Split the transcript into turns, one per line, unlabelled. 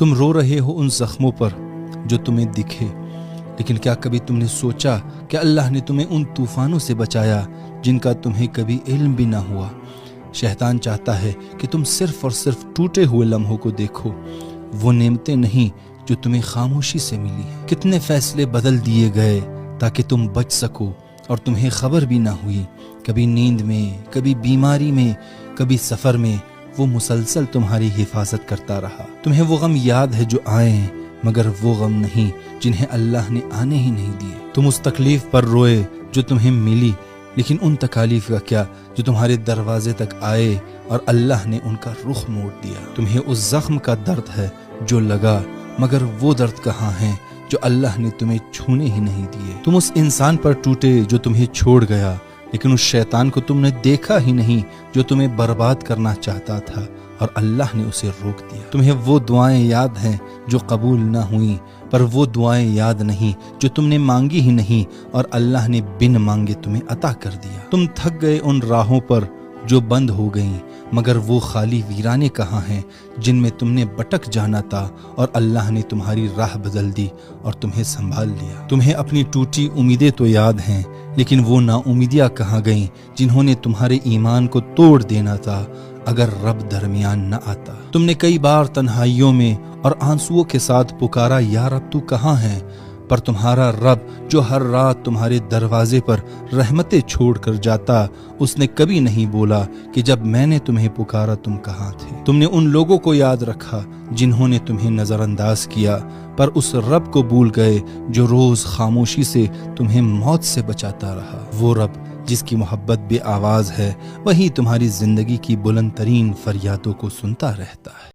تم رو رہے ہو ان زخموں پر جو تمہیں دکھے، لیکن کیا کبھی تم نے سوچا کہ اللہ نے تمہیں ان طوفانوں سے بچایا جن کا تمہیں کبھی علم بھی نہ ہوا؟ شیطان چاہتا ہے کہ تم صرف اور صرف ٹوٹے ہوئے لمحوں کو دیکھو، وہ نعمتیں نہیں جو تمہیں خاموشی سے ملی ہیں۔ کتنے فیصلے بدل دیے گئے تاکہ تم بچ سکو اور تمہیں خبر بھی نہ ہوئی۔ کبھی نیند میں، کبھی بیماری میں، کبھی سفر میں وہ مسلسل تمہاری حفاظت کرتا رہا۔ تمہیں وہ غم یاد ہے جو آئے ہیں، مگر وہ غم نہیں جنہیں اللہ نے آنے ہی نہیں دیے۔ تم اس تکلیف پر روئے جو تمہیں ملی، لیکن ان تکالیف کا کیا جو تمہارے دروازے تک آئے اور اللہ نے ان کا رخ موڑ دیا۔ تمہیں اس زخم کا درد ہے جو لگا، مگر وہ درد کہاں ہے جو اللہ نے تمہیں چھونے ہی نہیں دیے۔ تم اس انسان پر ٹوٹے جو تمہیں چھوڑ گیا، لیکن اس شیطان کو تم نے دیکھا ہی نہیں جو تمہیں برباد کرنا چاہتا تھا، اور اللہ نے اسے روک دیا۔ تمہیں وہ دعائیں یاد ہیں جو قبول نہ ہوئیں، پر وہ دعائیں یاد نہیں جو تم نے مانگی ہی نہیں، اور اللہ نے بن مانگے تمہیں عطا کر دیا۔ تم تھک گئے ان راہوں پر جو بند ہو گئیں، مگر وہ خالی ویرانے کہاں ہیں جن میں تم نے بٹک جانا تھا، اور اللہ نے تمہاری راہ بدل دی اور تمہیں سنبھال لیا۔ تمہیں اپنی ٹوٹی امیدیں تو یاد ہیں، لیکن وہ نا امیدیاں کہاں گئیں جنہوں نے تمہارے ایمان کو توڑ دینا تھا اگر رب درمیان نہ آتا۔ تم نے کئی بار تنہائیوں میں اور آنسوؤں کے ساتھ پکارا، یا رب تو کہاں ہے؟ پر تمہارا رب جو ہر رات تمہارے دروازے پر رحمتیں چھوڑ کر جاتا، اس نے کبھی نہیں بولا کہ جب میں نے تمہیں پکارا تم کہاں تھے۔ تم نے ان لوگوں کو یاد رکھا جنہوں نے تمہیں نظر انداز کیا، پر اس رب کو بھول گئے جو روز خاموشی سے تمہیں موت سے بچاتا رہا۔ وہ رب جس کی محبت بے آواز ہے، وہی تمہاری زندگی کی بلند ترین فریادوں کو سنتا رہتا ہے۔